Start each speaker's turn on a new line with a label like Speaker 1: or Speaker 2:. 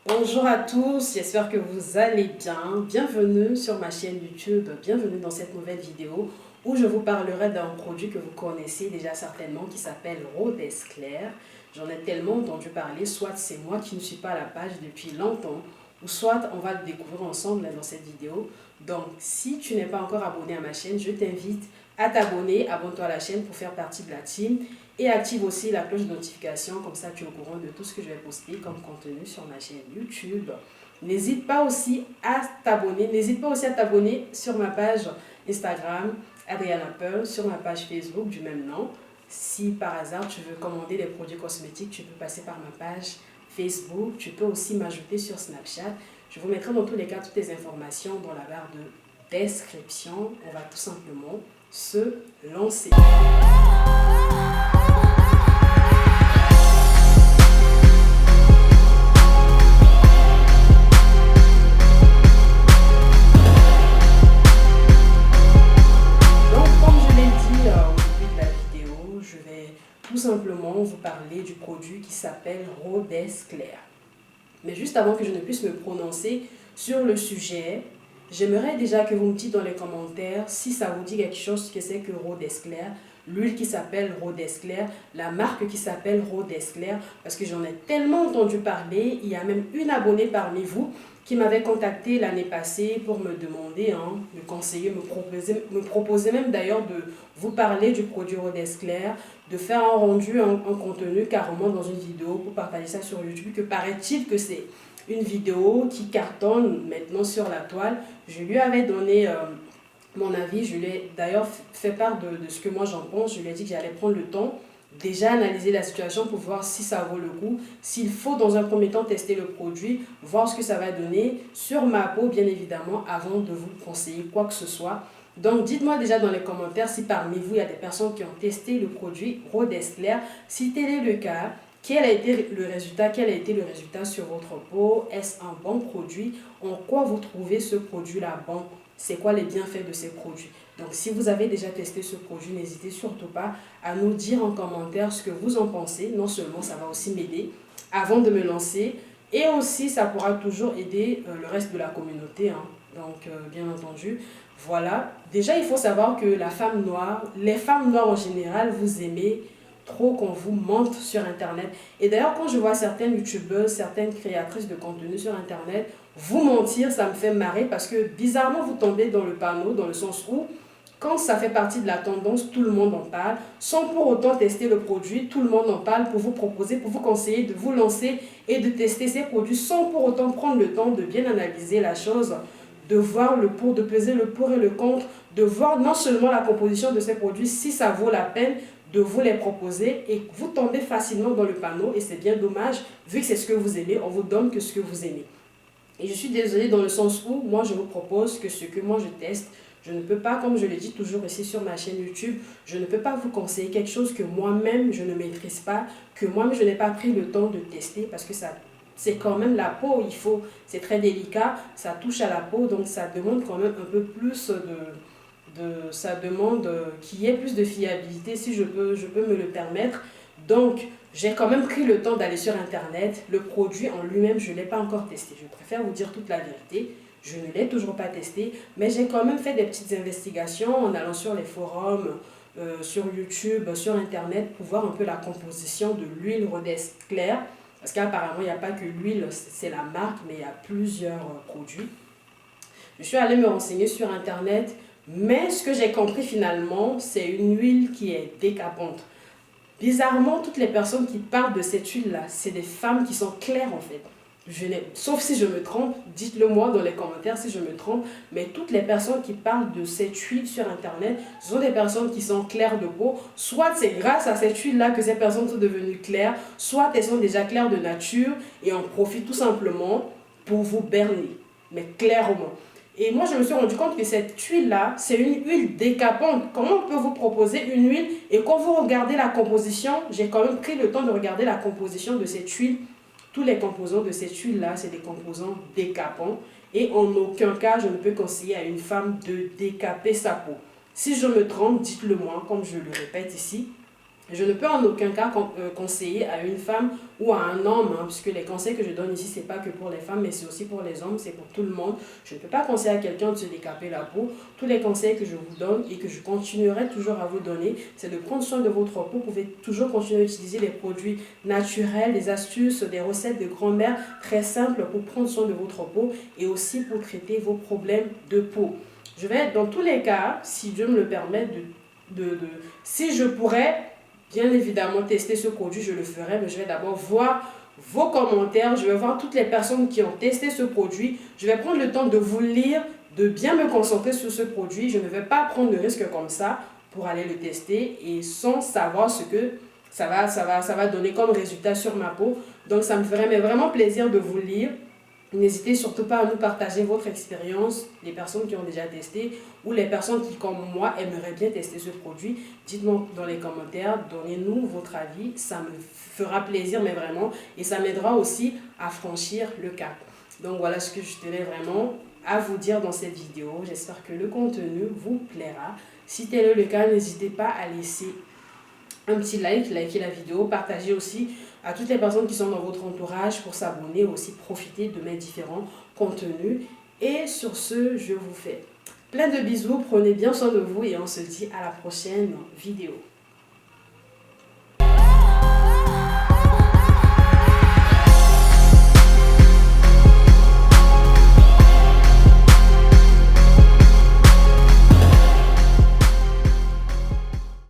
Speaker 1: Bonjour à tous, j'espère que vous allez bien. Bienvenue sur ma chaîne YouTube, bienvenue dans cette nouvelle vidéo où je vous parlerai d'un produit que vous connaissez déjà certainement qui s'appelle Rhodes Clair. J'en ai tellement entendu parler, soit c'est moi qui ne suis pas à la page depuis longtemps, ou soit on va le découvrir ensemble dans cette vidéo. Donc si tu n'es pas encore abonné à ma chaîne, je t'invite à t'abonner, abonne-toi à la chaîne pour faire partie de la team et active aussi la cloche de notification, comme ça tu es au courant de tout ce que je vais poster comme contenu sur ma chaîne YouTube. N'hésite pas aussi à t'abonner sur ma page Instagram, Adriana Pearl, sur ma page Facebook du même nom. Si par hasard tu veux commander des produits cosmétiques, tu peux passer par ma page Facebook. Tu peux aussi m'ajouter sur Snapchat. Je vous mettrai dans tous les cas toutes les informations dans la barre de description. On va tout simplement se lancer. Tout simplement vous parler du produit qui s'appelle Rhodes Clair. Mais juste avant que je ne puisse me prononcer sur le sujet, j'aimerais déjà que vous me dites dans les commentaires si ça vous dit quelque chose que c'est que Rhodes Clair, l'huile qui s'appelle Rhodes Clair, la marque qui s'appelle Rhodes Clair, parce que j'en ai tellement entendu parler. Il y a même une abonnée parmi vous qui m'avait contacté l'année passée pour me demander, me conseiller, me proposer même d'ailleurs de vous parler du produit Rhodes Clair, de faire un rendu, un contenu carrément dans une vidéo pour partager ça sur YouTube, que paraît-il que c'est une vidéo qui cartonne maintenant sur la toile. Je lui avais donné mon avis, je lui ai d'ailleurs fait part de ce que moi j'en pense. Je lui ai dit que j'allais prendre le temps, déjà analyser la situation pour voir si ça vaut le coup, s'il faut dans un premier temps tester le produit, voir ce que ça va donner sur ma peau bien évidemment avant de vous conseiller quoi que ce soit. Donc dites-moi déjà dans les commentaires si parmi vous il y a des personnes qui ont testé le produit Rhodes Clair. Si tel est le cas, quel a été le résultat sur votre peau? Est-ce un bon produit? En quoi vous trouvez ce produit-là bon? C'est quoi les bienfaits de ces produits? Donc si vous avez déjà testé ce produit, n'hésitez surtout pas à nous dire en commentaire ce que vous en pensez. Non seulement ça va aussi m'aider avant de me lancer, et aussi ça pourra toujours aider le reste de la communauté. Donc bien entendu, voilà. Déjà il faut savoir que les femmes noires en général, vous aimez trop qu'on vous mente sur internet. Et d'ailleurs quand je vois certaines youtubeuses, certaines créatrices de contenu sur internet vous mentir, ça me fait marrer parce que bizarrement vous tombez dans le panneau, dans le sens où quand ça fait partie de la tendance, tout le monde en parle, sans pour autant tester le produit. Tout le monde en parle pour vous proposer, pour vous conseiller de vous lancer et de tester ces produits sans pour autant prendre le temps de bien analyser la chose, de voir de peser le pour et le contre, de voir non seulement la composition de ces produits, si ça vaut la peine de vous les proposer, et vous tombez facilement dans le panneau. Et c'est bien dommage, vu que c'est ce que vous aimez, on vous donne que ce que vous aimez. Et je suis désolée dans le sens où moi je vous propose que ce que moi je teste, je ne peux pas, comme je le dis toujours ici sur ma chaîne YouTube, je ne peux pas vous conseiller quelque chose que moi-même je ne maîtrise pas, que moi-même je n'ai pas pris le temps de tester, parce que ça, c'est quand même la peau, c'est très délicat, ça touche à la peau, donc ça demande quand même un peu plus ça demande qu'il y ait plus de fiabilité, si je peux me le permettre. Donc, j'ai quand même pris le temps d'aller sur internet. Le produit en lui-même, je ne l'ai pas encore testé. Je préfère vous dire toute la vérité. Je ne l'ai toujours pas testé, mais j'ai quand même fait des petites investigations en allant sur les forums, sur YouTube, sur internet, pour voir un peu la composition de l'huile Rhodes Clair. Parce qu'apparemment, il n'y a pas que l'huile, c'est la marque, mais il y a plusieurs produits. Je suis allée me renseigner sur internet, mais ce que j'ai compris finalement, c'est une huile qui est décapante. Bizarrement, toutes les personnes qui parlent de cette huile-là, c'est des femmes qui sont claires en fait. Sauf si je me trompe, dites-le moi dans les commentaires si je me trompe, mais toutes les personnes qui parlent de cette huile sur internet, ce sont des personnes qui sont claires de peau. Soit c'est grâce à cette huile-là que ces personnes sont devenues claires, soit elles sont déjà claires de nature et en profitent tout simplement pour vous berner, mais clairement. Et moi, je me suis rendu compte que cette huile-là, c'est une huile décapante. Comment on peut vous proposer une huile? Et quand vous regardez la composition, j'ai quand même pris le temps de regarder la composition de cette huile. Tous les composants de cette huile-là, c'est des composants décapants. Et en aucun cas, je ne peux conseiller à une femme de décaper sa peau. Si je me trompe, dites-le moi, comme je le répète ici. Je ne peux en aucun cas conseiller à une femme ou à un homme, hein, puisque les conseils que je donne ici, ce n'est pas que pour les femmes, mais c'est aussi pour les hommes, c'est pour tout le monde. Je ne peux pas conseiller à quelqu'un de se décaper la peau. Tous les conseils que je vous donne et que je continuerai toujours à vous donner, c'est de prendre soin de votre peau. Vous pouvez toujours continuer à utiliser les produits naturels, des astuces, des recettes de grand-mère très simples pour prendre soin de votre peau et aussi pour traiter vos problèmes de peau. Je vais, dans tous les cas, si Dieu me le permet, si je pourrais bien évidemment tester ce produit, je le ferai, mais je vais d'abord voir vos commentaires, je vais voir toutes les personnes qui ont testé ce produit, je vais prendre le temps de vous lire, de bien me concentrer sur ce produit, je ne vais pas prendre de risque comme ça pour aller le tester et sans savoir ce que ça va donner comme résultat sur ma peau. Donc ça me ferait mais vraiment plaisir de vous lire. N'hésitez surtout pas à nous partager votre expérience, les personnes qui ont déjà testé ou les personnes qui, comme moi, aimeraient bien tester ce produit. Dites-moi dans les commentaires, donnez-nous votre avis, ça me fera plaisir, mais vraiment, et ça m'aidera aussi à franchir le cap. Donc voilà ce que je tenais vraiment à vous dire dans cette vidéo. J'espère que le contenu vous plaira. Si tel est le cas, n'hésitez pas à laisser un petit like, liker la vidéo, partagez aussi à toutes les personnes qui sont dans votre entourage pour s'abonner, aussi profiter de mes différents contenus. Et sur ce, je vous fais plein de bisous, prenez bien soin de vous et on se dit à la prochaine vidéo.